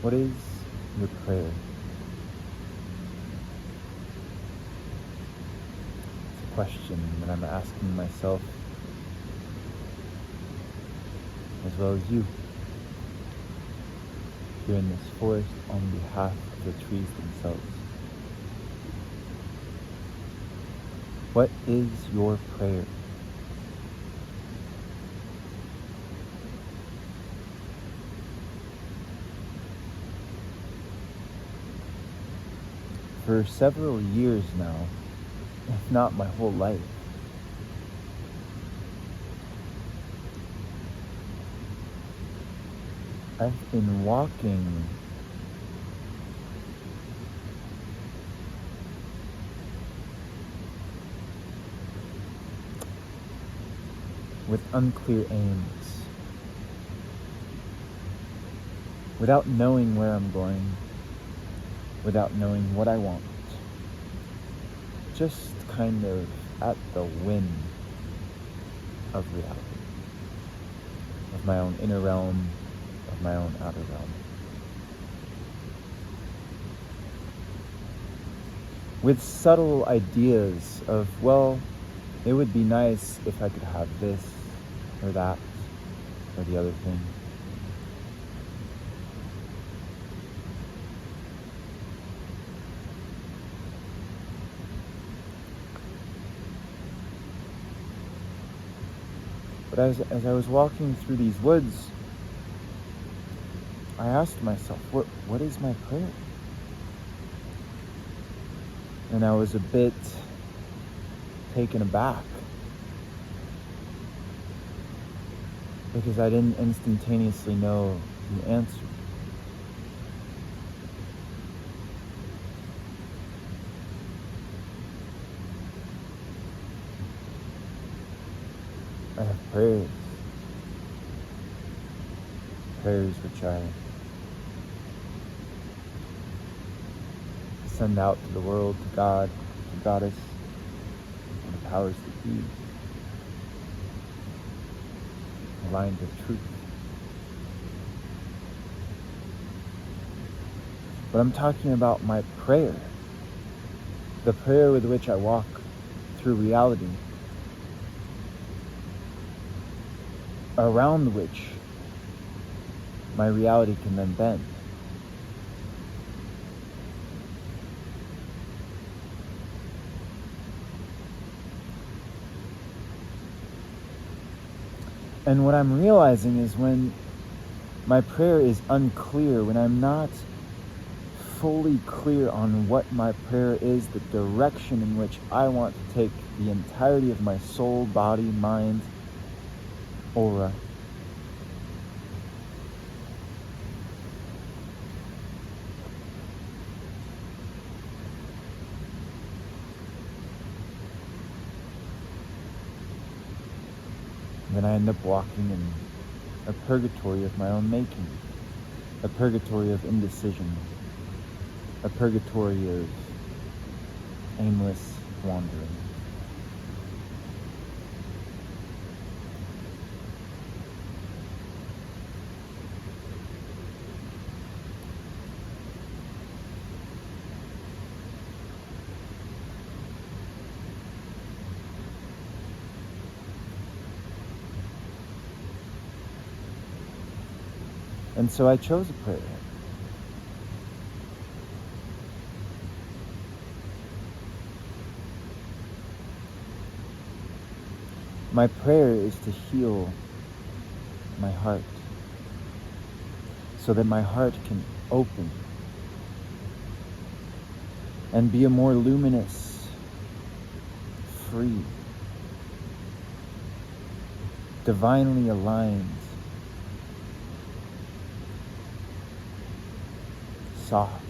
What is your prayer? It's a question that I'm asking myself as well as you here in this forest on behalf of the trees themselves. What is your prayer? For several years now, if not my whole life, I've been walking with unclear aims, without knowing where I'm going, without knowing what I want, just kind of at the whim of reality, of my own inner realm, of my own outer realm. With subtle ideas of, well, it would be nice if I could have this or that or the other thing. But as I was walking through these woods, I asked myself, what is my prayer? And I was a bit taken aback because I didn't instantaneously know the answer. I have prayers which I send out to the world, to God, to Goddess, and the powers that be, aligned with truth. But I'm talking about my prayer, the prayer with which I walk through reality, around which my reality can then bend. And what I'm realizing is when my prayer is unclear, when I'm not fully clear on what my prayer is, the direction in which I want to take the entirety of my soul, body, mind, aura, then I end up walking in a purgatory of my own making, a purgatory of indecision, a purgatory of aimless wandering. And so I chose a prayer. My prayer is to heal my heart so that my heart can open and be a more luminous, free, divinely aligned, soft,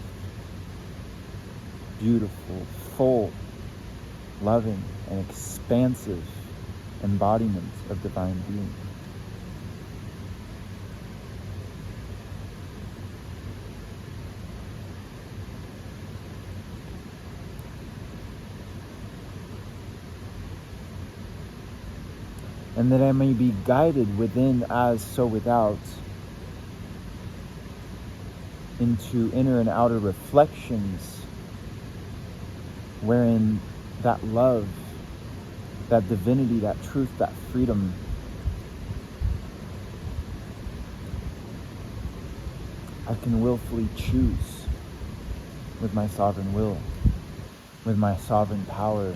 beautiful, full, loving, and expansive embodiment of divine being. And that I may be guided within as so without into inner and outer reflections wherein that love, that divinity, that truth, that freedom I can willfully choose with my sovereign will, with my sovereign power.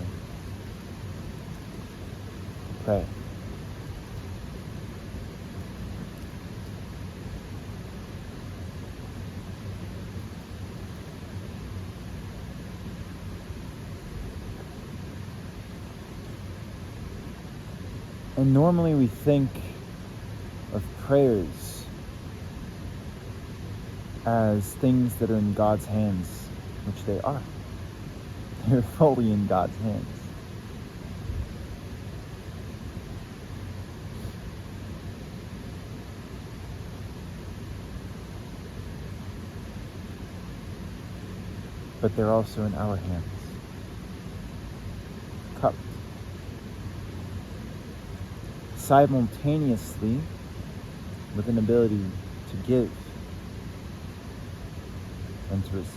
Pray. And normally we think of prayers as things that are in God's hands, which they are. They're fully in God's hands. But they're also in our hands. Cupped. Simultaneously with an ability to give and to receive.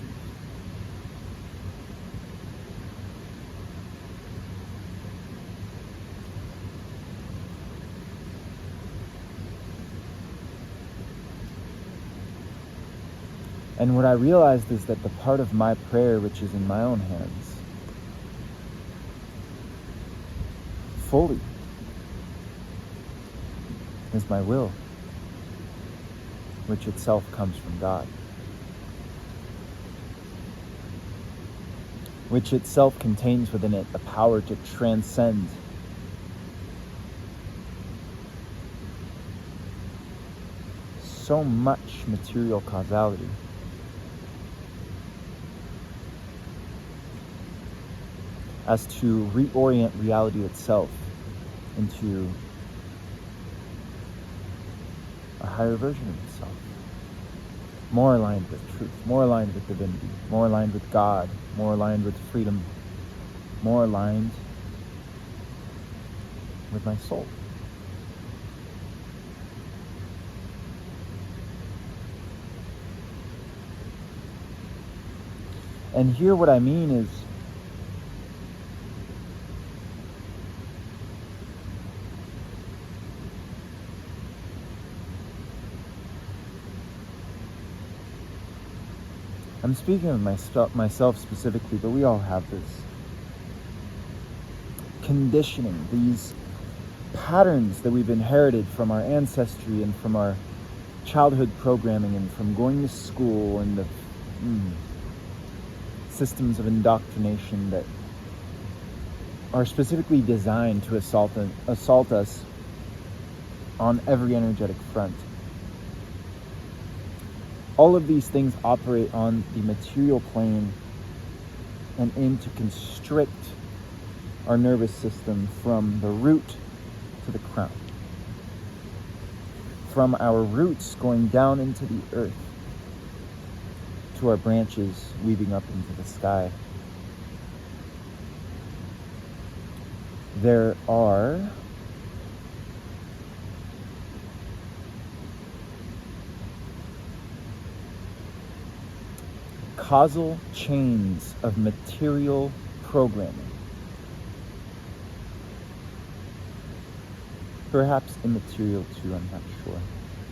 And what I realized is that the part of my prayer which is in my own hands fully is my will, which itself comes from God, which itself contains within it the power to transcend so much material causality. As to reorient reality itself into a higher version of itself, more aligned with truth, more aligned with divinity, more aligned with God, more aligned with freedom, more aligned with my soul. And here what I mean is, I'm speaking of myself specifically, but we all have this conditioning, these patterns that we've inherited from our ancestry and from our childhood programming and from going to school and the systems of indoctrination that are specifically designed to assault us on every energetic front. All of these things operate on the material plane and aim to constrict our nervous system from the root to the crown. From our roots going down into the earth to our branches weaving up into the sky. There are causal chains of material programming. Perhaps immaterial too, I'm not sure.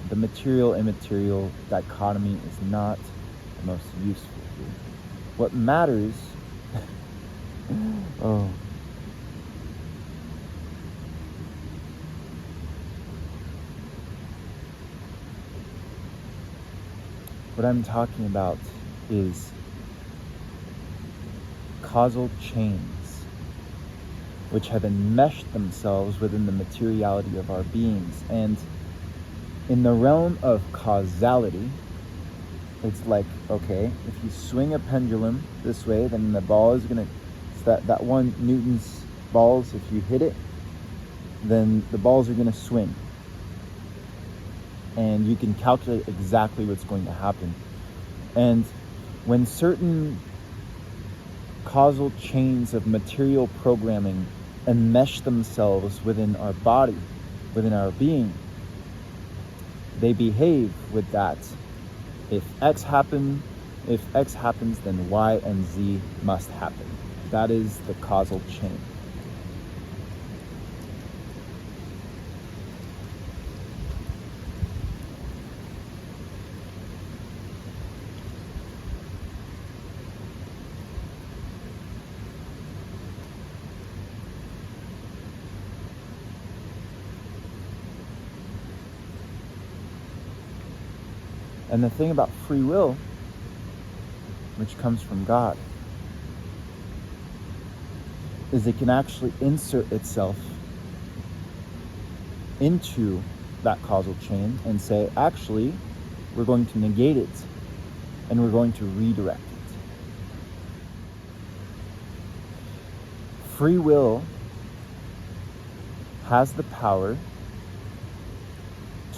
The material-immaterial dichotomy is not the most useful here. What matters what I'm talking about is causal chains which have enmeshed themselves within the materiality of our beings. And in the realm of causality, it's like, okay, if you swing a pendulum this way, then the ball is going to, that one Newton's balls, if you hit it, then the balls are going to swing. And you can calculate exactly what's going to happen. And when certain causal chains of material programming enmesh themselves within our body, within our being, they behave with that If X happens, then Y and Z must happen. That is the causal chain. And the thing about free will, which comes from God, is it can actually insert itself into that causal chain and say, actually, we're going to negate it and we're going to redirect it. Free will has the power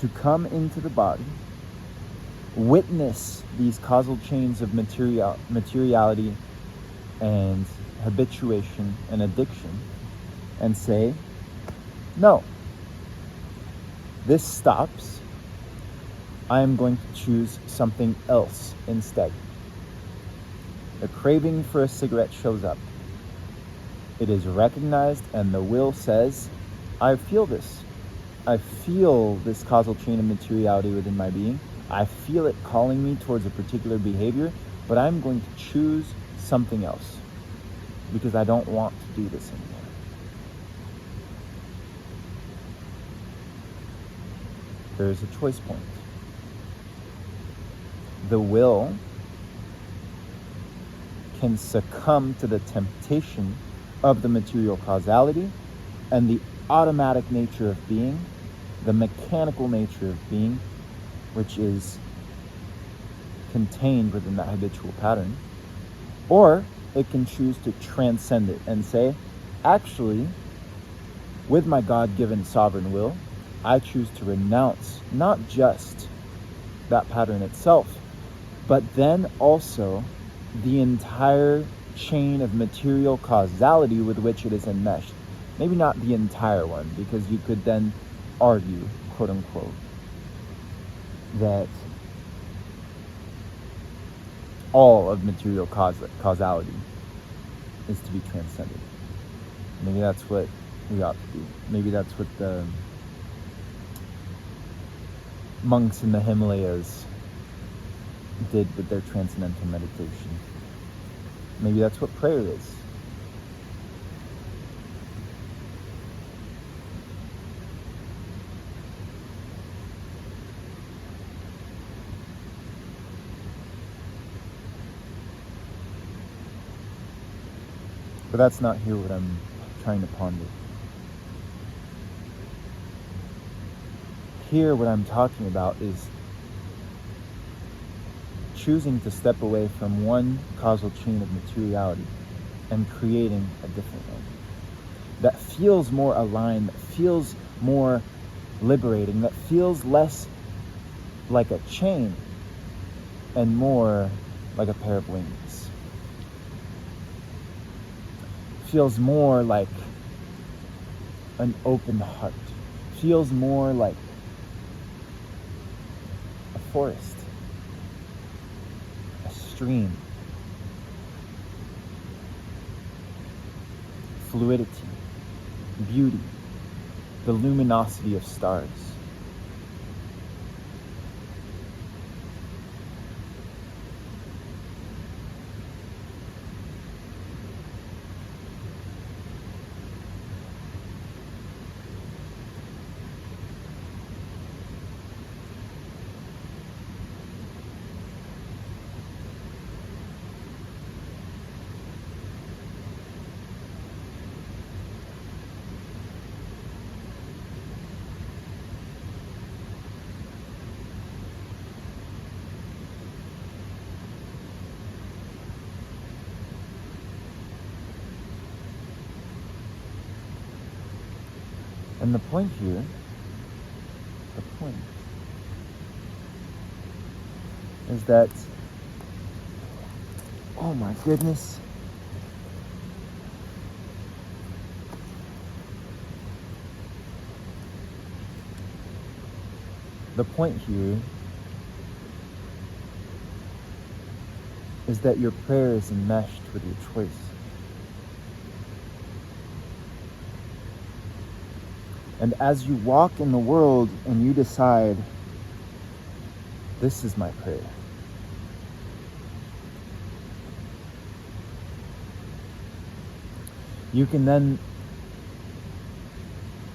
to come into the body, witness these causal chains of materiality and habituation and addiction, and say, no, this stops. I am going to choose something else instead. The craving for a cigarette shows up. It is recognized, and the will says, I feel this. I feel this causal chain of materiality within my being. I feel it calling me towards a particular behavior, but I'm going to choose something else because I don't want to do this anymore. There is a choice point. The will can succumb to the temptation of the material causality and the automatic nature of being, the mechanical nature of being, which is contained within that habitual pattern. Or it can choose to transcend it and say, actually, with my God-given sovereign will, I choose to renounce not just that pattern itself, but then also the entire chain of material causality with which it is enmeshed. Maybe not the entire one, because you could then argue, quote unquote, that all of material causality is to be transcended. Maybe that's what we ought to do. Maybe that's what the monks in the Himalayas did with their transcendental meditation. Maybe that's what prayer is. But that's not here what I'm trying to ponder. Here what I'm talking about is choosing to step away from one causal chain of materiality and creating a different one that feels more aligned, that feels more liberating, that feels less like a chain and more like a pair of wings. Feels more like an open heart. Feels more like a forest, a stream, fluidity, beauty, the luminosity of stars. And the point here, is that, oh my goodness, the point here is that your prayer is enmeshed with your choice. And as you walk in the world and you decide, this is my prayer, you can then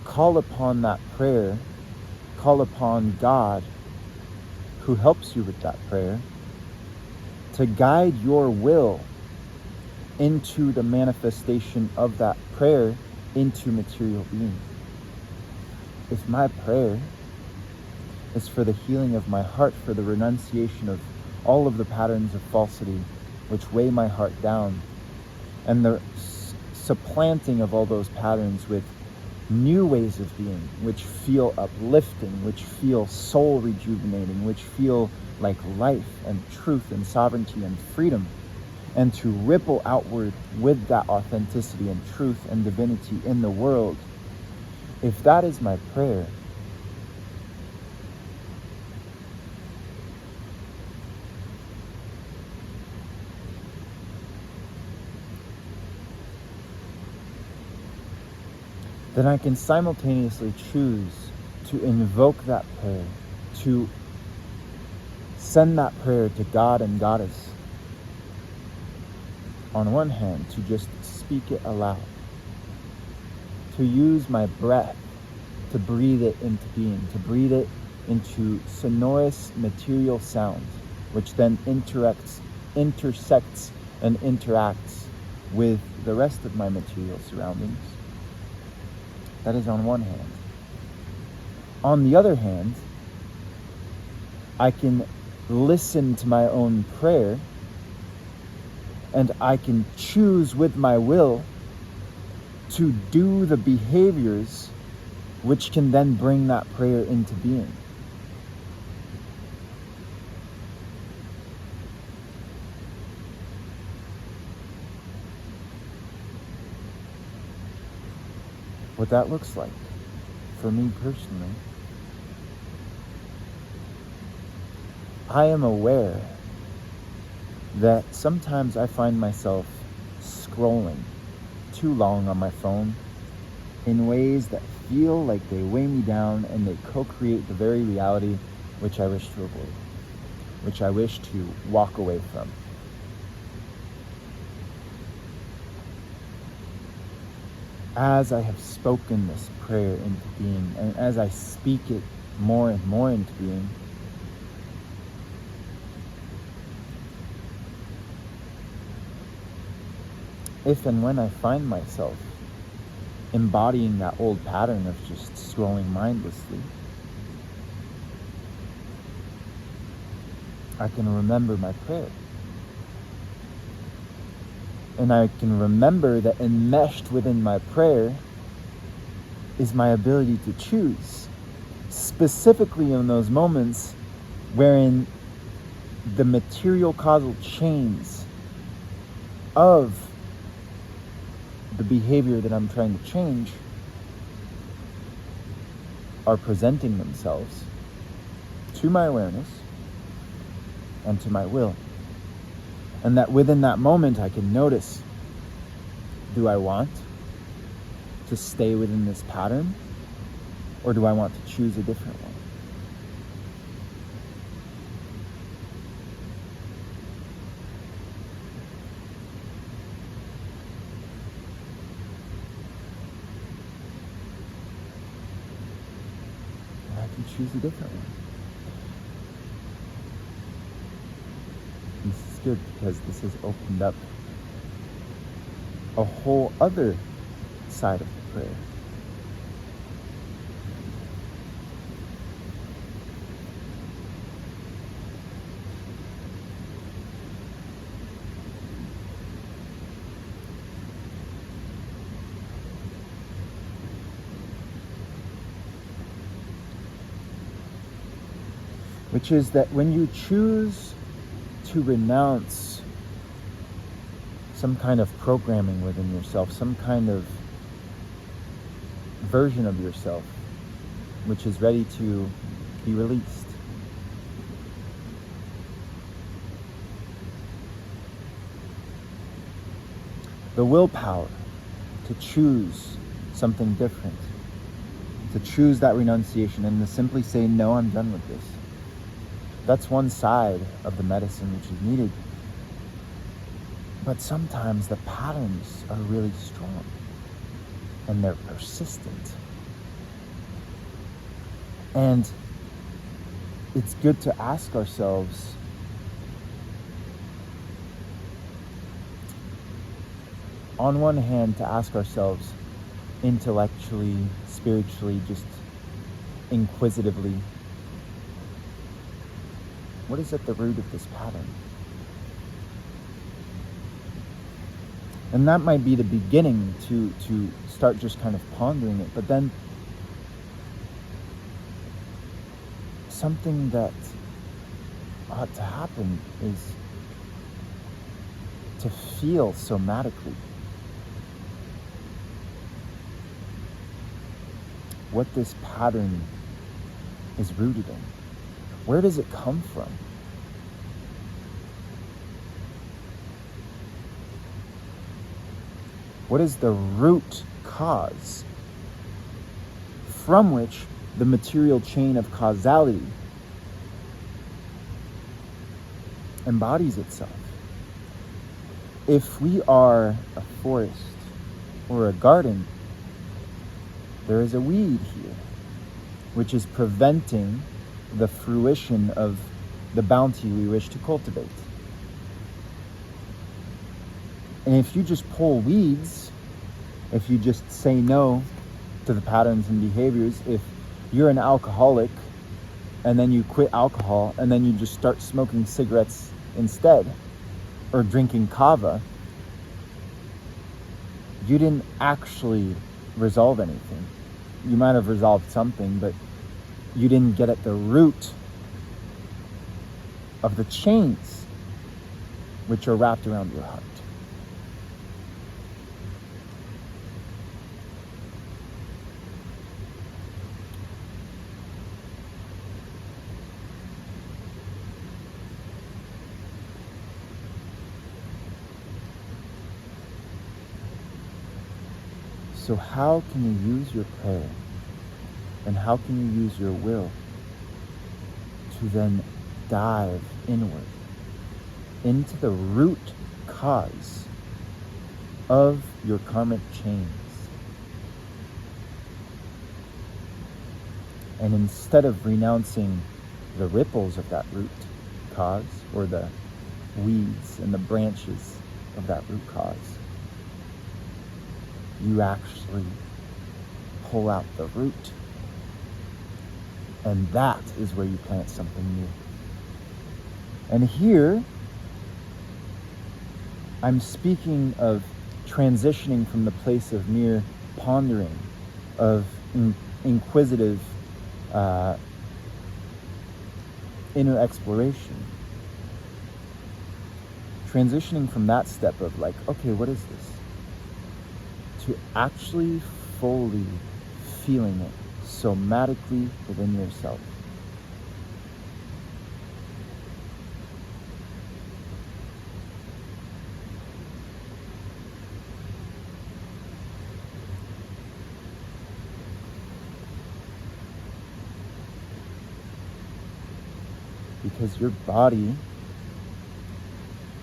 call upon that prayer, call upon God, who helps you with that prayer, to guide your will into the manifestation of that prayer into material being. If my prayer is for the healing of my heart, for the renunciation of all of the patterns of falsity which weigh my heart down, and the supplanting of all those patterns with new ways of being, which feel uplifting, which feel soul rejuvenating, which feel like life and truth and sovereignty and freedom, and to ripple outward with that authenticity and truth and divinity in the world, if that is my prayer, then I can simultaneously choose to invoke that prayer, to send that prayer to God and Goddess. On one hand, to just speak it aloud, to use my breath to breathe it into being, to breathe it into sonorous material sounds, which then intersects and interacts with the rest of my material surroundings. That is on one hand. On the other hand, I can listen to my own prayer, and I can choose with my will to do the behaviors which can then bring that prayer into being. What that looks like for me personally, I am aware that sometimes I find myself scrolling too long on my phone in ways that feel like they weigh me down and they co-create the very reality which I wish to avoid, which I wish to walk away from. As I have spoken this prayer into being, and as I speak it more and more into being, if and when I find myself embodying that old pattern of just scrolling mindlessly, I can remember my prayer. And I can remember that enmeshed within my prayer is my ability to choose, specifically in those moments wherein the material causal chains of the behavior that I'm trying to change are presenting themselves to my awareness and to my will. And that within that moment I can notice, do I want to stay within this pattern, or do I want to choose a different one? And I can choose a different one. This is good because this has opened up a whole other side of the prayer. Which is that when you choose to renounce some kind of programming within yourself, some kind of version of yourself which is ready to be released, the willpower to choose something different, to choose that renunciation and to simply say, no, I'm done with this. That's one side of the medicine which is needed. But sometimes the patterns are really strong and they're persistent. And it's good to ask ourselves, on one hand, to ask ourselves intellectually, spiritually, just inquisitively, what is at the root of this pattern? And that might be the beginning to start just kind of pondering it. But then something that ought to happen is to feel somatically what this pattern is rooted in. Where does it come from? What is the root cause from which the material chain of causality embodies itself? If we are a forest or a garden, there is a weed here, which is preventing the fruition of the bounty we wish to cultivate. And if you just pull weeds, if you just say no to the patterns and behaviors, if you're an alcoholic and then you quit alcohol and then you just start smoking cigarettes instead, or drinking kava, you didn't actually resolve anything. You might have resolved something, but you didn't get at the root of the chains which are wrapped around your heart. So how can you use your prayer and how can you use your will to then dive inward into the root cause of your karmic chains? And instead of renouncing the ripples of that root cause, or the weeds and the branches of that root cause, you actually pull out the root. And that is where you plant something new. And here, I'm speaking of transitioning from the place of mere pondering, of inquisitive inner exploration. Transitioning from that step of like, okay, what is this? To actually fully feeling it somatically within yourself. Because your body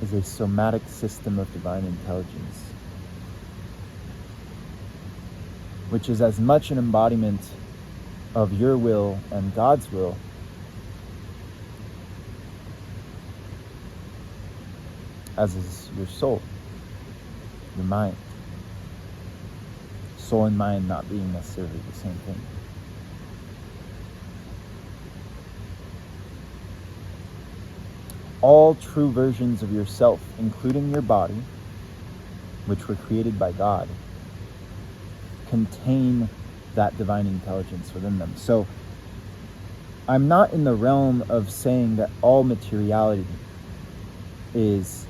is a somatic system of divine intelligence, which is as much an embodiment of your will and God's will as is your soul, your mind. Soul and mind not being necessarily the same thing. All true versions of yourself, including your body, which were created by God, contain that divine intelligence within them. So I'm not in the realm of saying that all materiality is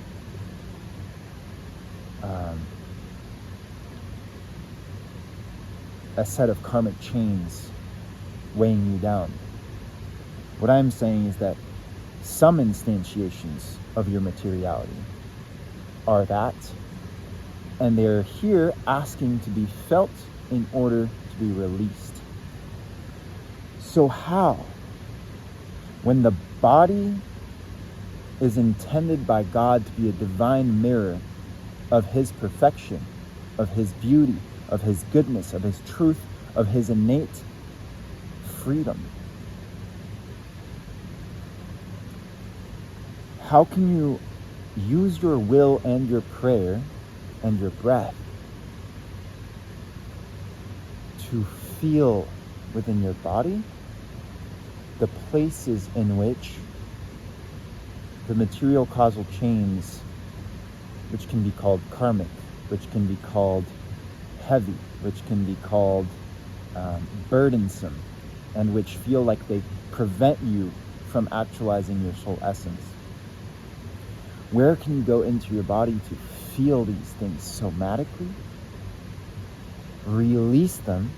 a set of karmic chains weighing you down. What I'm saying is that some instantiations of your materiality are that, And they are here asking to be felt in order to be released. So how? When the body is intended by God to be a divine mirror of His perfection, of His beauty, of His goodness, of His truth, of His innate freedom, how can you use your will and your prayer and your breath to feel within your body the places in which the material causal chains, which can be called karmic, which can be called heavy, which can be called burdensome, and which feel like they prevent you from actualizing your soul essence? Where can you go into your body to feel these things somatically, release them,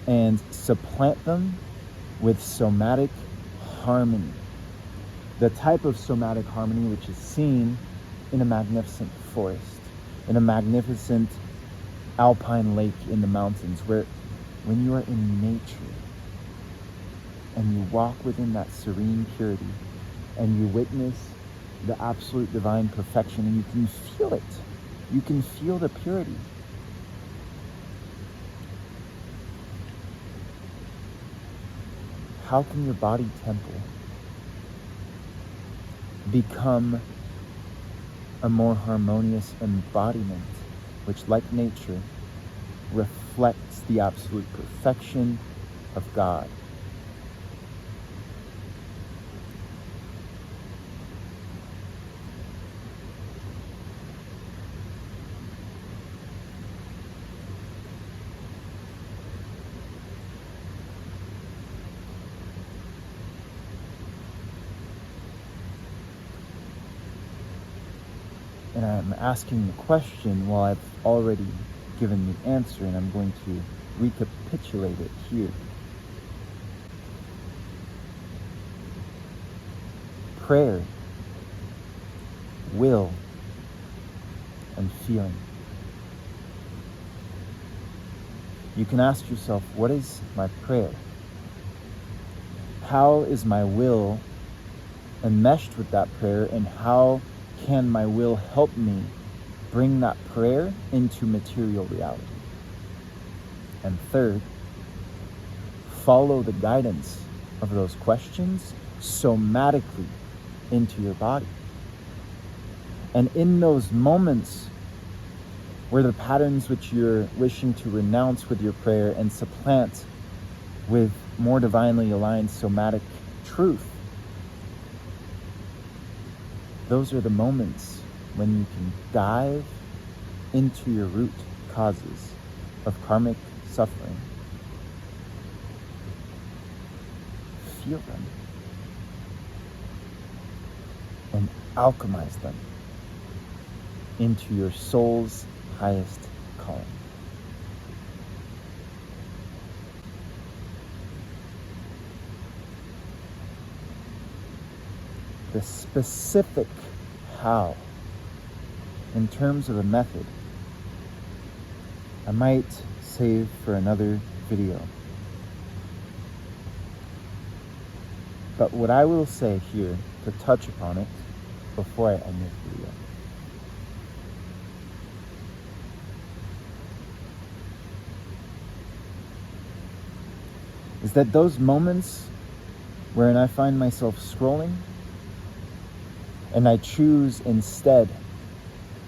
and supplant them with somatic harmony? The type of somatic harmony which is seen in a magnificent forest, in a magnificent alpine lake in the mountains, where when you are in nature and you walk within that serene purity and you witness the absolute divine perfection, and you can feel it. You can feel the purity. How can your body temple become a more harmonious embodiment, which, like nature, reflects the absolute perfection of God? And I'm asking the question while I've already given the answer, and I'm going to recapitulate it here. Prayer, will, and feeling. You can ask yourself, what is my prayer? How is my will enmeshed with that prayer, and how can my will help me bring that prayer into material reality? And third, follow the guidance of those questions somatically into your body. And in those moments where the patterns which you're wishing to renounce with your prayer and supplant with more divinely aligned somatic truth, those are the moments when you can dive into your root causes of karmic suffering. Feel them and alchemize them into your soul's highest calling. The specific how, in terms of a method, I might save for another video. But what I will say here, to touch upon it before I end this video, is that those moments wherein I find myself scrolling and I choose instead,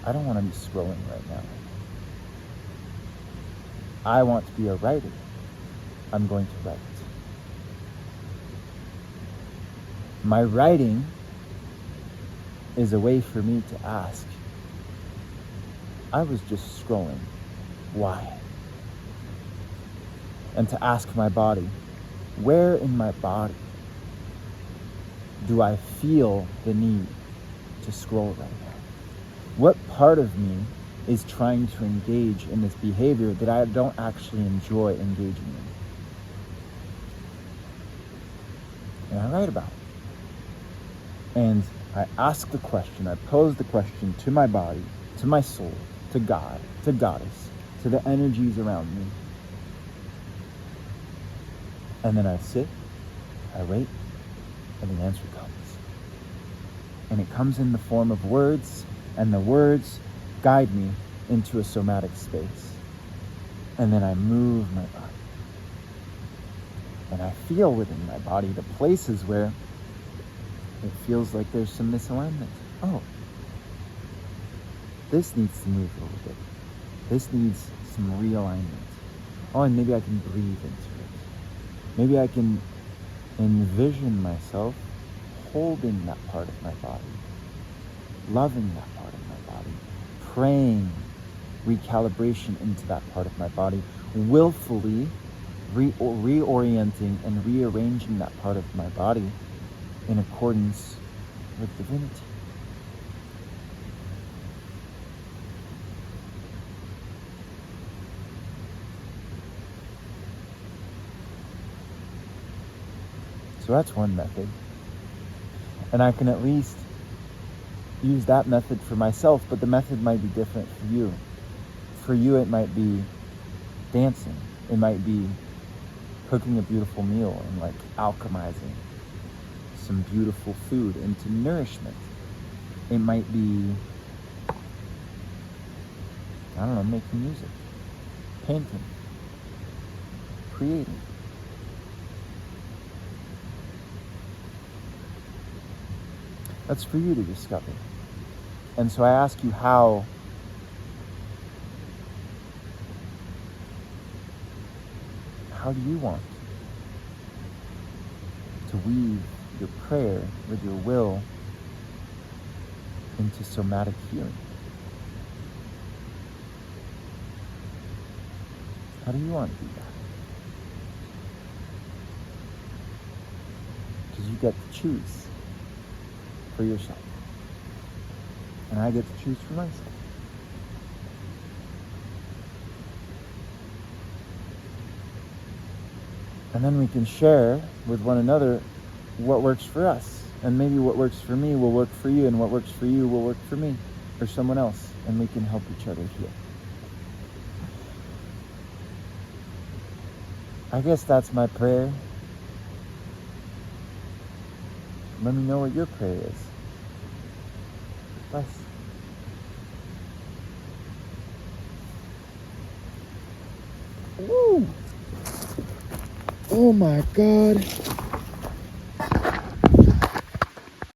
I don't want to be scrolling right now. I want to be a writer. I'm going to write. My writing is a way for me to ask, I was just scrolling. Why? And to ask my body, where in my body do I feel the need to scroll right now? What part of me is trying to engage in this behavior that I don't actually enjoy engaging in? And I write about it. And I ask the question, I pose the question to my body, to my soul, to God, to Goddess, to the energies around me. And then I sit, I wait, and the answer comes. And it comes in the form of words, and the words guide me into a somatic space. And then I move my body. And I feel within my body the places where it feels like there's some misalignment. Oh, this needs to move a little bit. This needs some realignment. Oh, and maybe I can breathe into it. Maybe I can envision myself holding that part of my body, loving that part of my body, praying recalibration into that part of my body, willfully reorienting and rearranging that part of my body in accordance with divinity. So that's one method. And I can at least use that method for myself, but the method might be different for you. For you, it might be dancing. It might be cooking a beautiful meal and like alchemizing some beautiful food into nourishment. It might be, I don't know, making music, painting, creating. That's for you to discover. And so I ask you, how do you want to weave your prayer with your will into somatic healing? How do you want to do that? Because you get to choose for yourself. And I get to choose for myself. And then we can share with one another what works for us. And maybe what works for me will work for you, and what works for you will work for me or someone else. And we can help each other heal. I guess that's my prayer. Let me know what your prayer is. Bless. Woo! Oh my God.